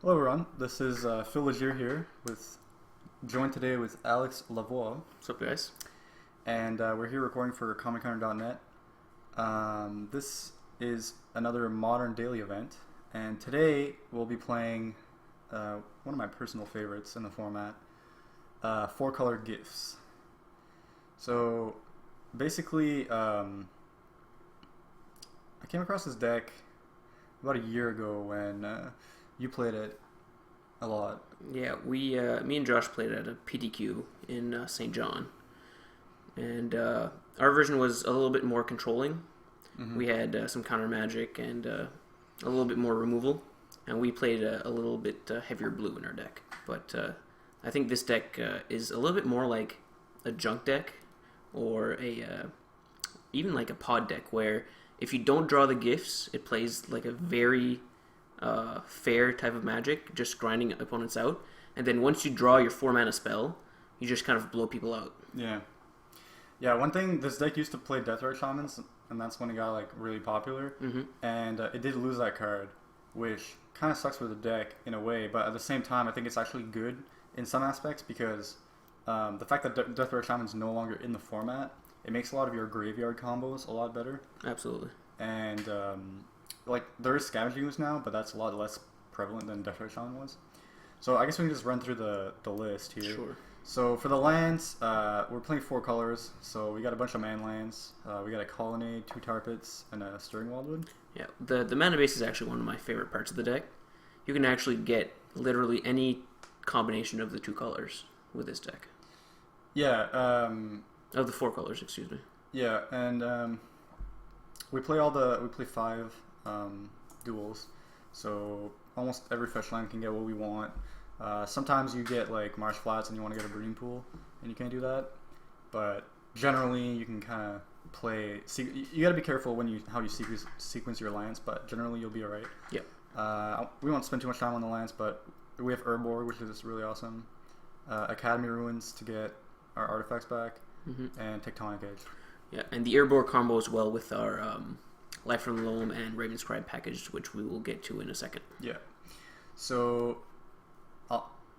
Hello everyone, this is Phil Legier here, joined today with Alex Lavoie, What's up, guys? and we're here recording for ComicHunter.net. This is another modern daily event, and today we'll be playing one of my personal favorites in the format, four-color GIFs. So basically, I came across this deck about a year ago when you played it a lot. Yeah, me and Josh played at a PTQ in St. John, and our version was a little bit more controlling. Mm-hmm. We had some counter magic and a little bit more removal, and we played a little bit heavier blue in our deck. But I think this deck is a little bit more like a junk deck, or even like a pod deck, where if you don't draw the gifts, it plays like a very fair type of magic, just grinding opponents out. And then once you draw your 4-mana spell, you just kind of blow people out. Yeah. One thing, this deck used to play Deathrite Shamans, and that's when it got like really popular. Mm-hmm. And it did lose that card, which kind of sucks for the deck in a way, but at the same time, I think it's actually good in some aspects because the fact that Deathrite Shaman's no longer in the format, it makes a lot of your graveyard combos a lot better. Absolutely. And like there is Scavenging Ooze now, but that's a lot less prevalent than Deathrite Shaman was. So I guess we can just run through the list here. Sure. So for the lands, we're playing 4 colors. So we got a bunch of man lands. We got a Colonnade, 2 Tar Pits, and a Stirring Wildwood. Yeah, the mana base is actually one of my favorite parts of the deck. You can actually get literally any combination of the 2 colors with this deck. Yeah. Of the 4 colors, excuse me. Yeah, and we play 5 duels. So almost every fetch land can get what we want. Sometimes you get like Marsh Flats and you want to get a Breeding Pool, and you can't do that. But generally, you can kind of play. You got to be careful how you sequence your lands, but generally you'll be alright. Yep. We won't spend too much time on the lands, but we have Urborg, which is really awesome. Academy Ruins to get our artifacts back, and Tectonic Edge. Yeah, and the Airborne combo as well with our Life from Loam and Ravenscribe package, which we will get to in a second. Yeah. So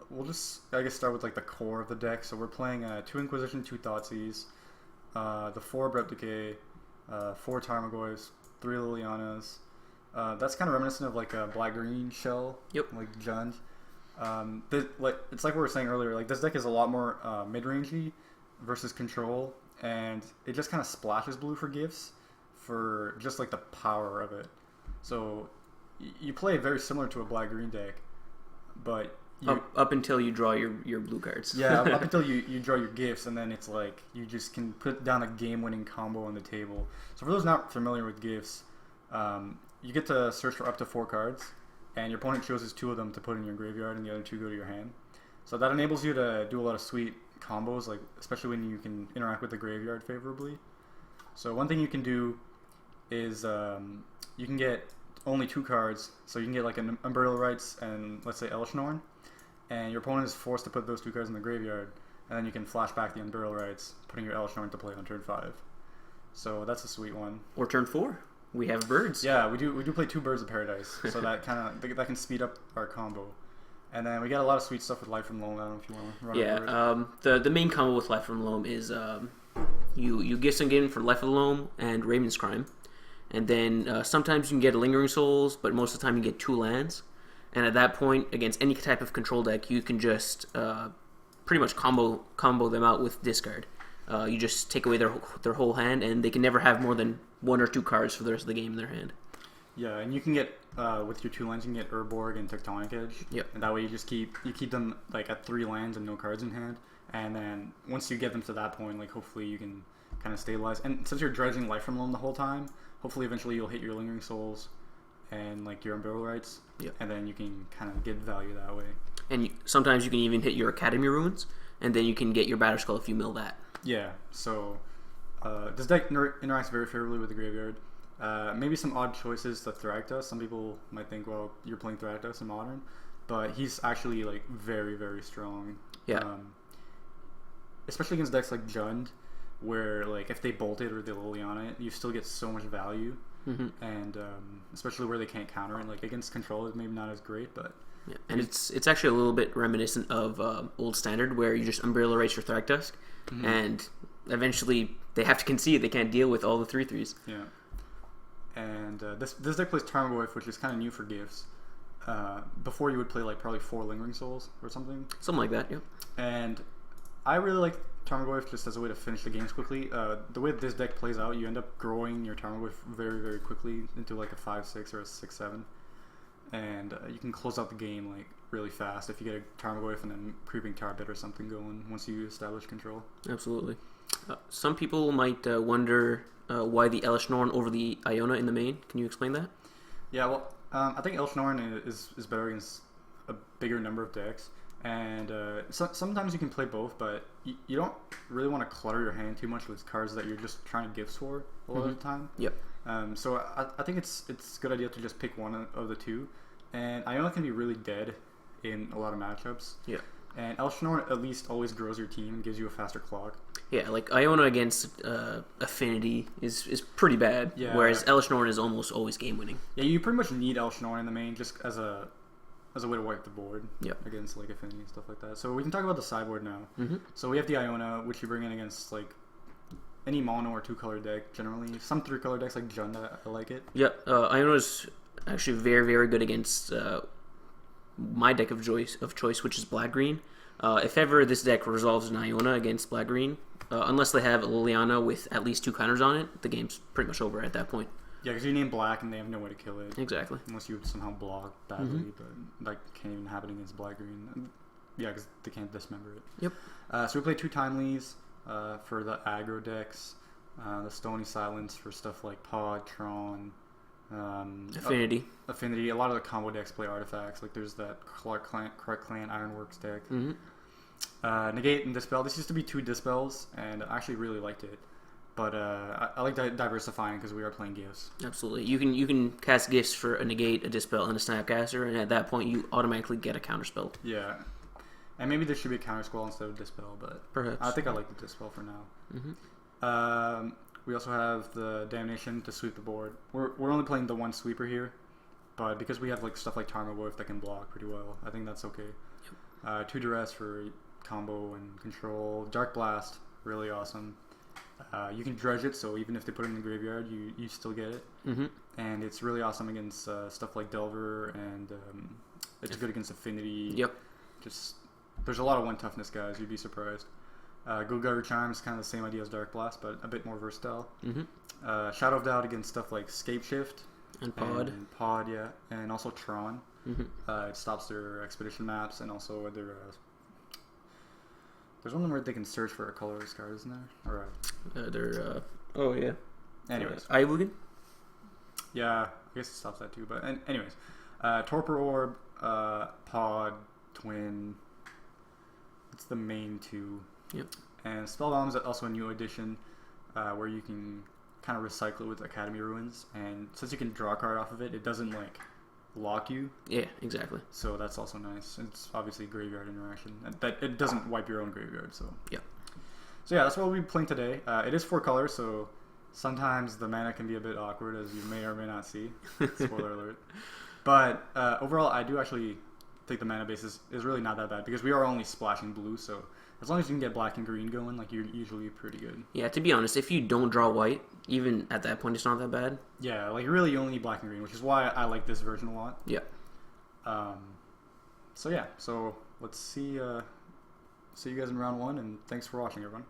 we'll just, I guess, start with like the core of the deck. So we're playing 2 Inquisition, 2 Thoughtseize, the 4 Abrupt Decay, 4 Tarmogoyfs, 3 Lilianas. That's kind of reminiscent of like a black-green shell. Yep. Like Jund. It's like we were saying earlier. Like this deck is a lot more mid-rangey versus control, and it just kind of splashes blue for gifts for just like the power of it. So you play very similar to a black-green deck, but up until you draw your blue cards. Yeah, up until you draw your gifts, and then it's like you just can put down a game-winning combo on the table. So for those not familiar with gifts, you get to search for up to 4 cards, and your opponent chooses 2 of them to put in your graveyard, and the other 2 go to your hand. So that enables you to do a lot of sweet combos, like especially when you can interact with the graveyard favorably. So one thing you can do is you can get only 2 cards, so you can get like an Unburial Rites and let's say Elishnorn, and your opponent is forced to put those 2 cards in the graveyard, and then you can flash back the Unburial Rites, putting your Elishnorn to play on turn 5. So that's a sweet one. Or turn 4. We have birds. Yeah, we do play 2 Birds of Paradise, so that that can speed up our combo. And then we got a lot of sweet stuff with Life from Loam. I don't know if you want to run over it. The main combo with Life from Loam is you get some game for Life of Loam and Raven's Crime, and then sometimes you can get Lingering Souls, but most of the time you get 2 lands. And at that point, against any type of control deck, you can just pretty much combo them out with discard. You just take away their whole hand, and they can never have more than 1 or 2 cards for the rest of the game in their hand. Yeah, and you can get with your 2 lands, you can get Urborg and Tectonic Edge. Yep. And that way you just keep them like at 3 lands and no cards in hand. And then once you get them to that point, like hopefully you can kind of stabilize. And since you're dredging Life from Loam the whole time, hopefully eventually you'll hit your Lingering Souls and like your Unburial Rites. Yep. And then you can kind of get value that way. And sometimes you can even hit your Academy Ruins, and then you can get your Batterskull if you mill that. Yeah, so this deck interacts very favorably with the graveyard. Maybe some odd choices to Thragtusk. Some people might think, well, you're playing Thragtusk in Modern, but he's actually like very, very strong. Yeah. Especially against decks like Jund, where like if they bolted or they Liliana it, you still get so much value. And especially where they can't counter it. Like against control, it's maybe not as great, but Yeah. And it's actually a little bit reminiscent of Old Standard, where you just umbrella race your Thragtusk, and eventually they have to concede they can't deal with all the 3/3s. Yeah. And this deck plays Tarmogoyf, which is kind of new for gifts. Before you would play like probably 4 Lingering Souls or something. Something like that, yeah. And I really like Tarmogoyf just as a way to finish the games quickly. The way this deck plays out, you end up growing your Tarmogoyf very, very quickly into like a 5/6 or a 6/7. And you can close out the game like really fast if you get a Tarmogoyf and then Creeping Tar Pit or something going once you establish control. Absolutely. Some people might wonder why the Elesh Norn over the Iona in the main. Can you explain that? Yeah, well, I think Elesh Norn is better against a bigger number of decks. And sometimes you can play both, but you don't really want to clutter your hand too much with cards that you're just trying to gifts for a lot of the time. Yep. So I think it's a good idea to just pick one of the two. And Iona can be really dead in a lot of matchups. Yeah. And Elesh Norn at least always grows your team and gives you a faster clock. Yeah, like Iona against Affinity is pretty bad, whereas Elesh Norn is almost always game winning. Yeah, you pretty much need Elesh Norn in the main just as a way to wipe the board against like Affinity and stuff like that. So we can talk about the sideboard now. So we have the Iona, which you bring in against like any mono or 2-color deck generally. Some 3-color decks like Junda, I like it. Yep, Iona is actually very, very good against my deck of choice, which is black-green. If ever this deck resolves an Iona against black-green, unless they have Liliana with at least 2 counters on it, the game's pretty much over at that point. Yeah, because you name black and they have no way to kill it. Exactly. Unless you somehow block badly, but that can't even happen against black-green. Yeah, because they can't dismember it. Yep. So we play 2 Timelies for the aggro decks, the Stony Silence for stuff like Pod, Tron, Affinity. Affinity. A lot of the combo decks play artifacts. Like there's that Clark Clan Ironworks deck. Negate and Dispel. This used to be 2 Dispels, and I actually really liked it. But I like diversifying because we are playing gifts. Absolutely. You can cast gifts for a Negate, a Dispel, and a Snapcaster, and at that point you automatically get a counterspell. Yeah. And maybe there should be a Countersquall instead of Dispel, but perhaps. I think I like the Dispel for now. We also have the Damnation to sweep the board. We're only playing the 1 sweeper here, but because we have like stuff like Tarmogoyf that can block pretty well, I think that's okay. Yep. 2 Duress for combo and control. Dark Blast, really awesome. You can dredge it, so even if they put it in the graveyard, you still get it. And it's really awesome against stuff like Delver, and it's good against Affinity. Yep. Just there's a lot of 1 toughness guys. You'd be surprised. Gutter Chime is kind of the same idea as Dark Blast, but a bit more versatile. Shadow of Doubt against stuff like Scapeshift and Pod. Yeah, and also Tron. It stops their expedition maps and also their. There's one where they can search for a colorless card, isn't there? Or oh yeah. Anyways, Ivligan. Yeah, I guess it stops that too. But anyways, Torpor Orb, Pod, Twin. It's the main 2. Yep. And Spellbound is also a new addition where you can kind of recycle it with Academy Ruins, and since you can draw a card off of it, it doesn't like lock you. Yeah, exactly. So that's also nice. It's obviously graveyard interaction. That it doesn't wipe your own graveyard. So yeah. So yeah, that's what we'll be playing today. It is 4 colors, so sometimes the mana can be a bit awkward, as you may or may not see. Spoiler alert. But overall, I do actually think the mana base is really not that bad because we are only splashing blue, so as long as you can get black and green going, like, you're usually pretty good. Yeah, to be honest, if you don't draw white, even at that point, it's not that bad. Yeah, like, really you only need black and green, which is why I like this version a lot. Yeah. So yeah, so let's see you guys in round 1, and thanks for watching, everyone.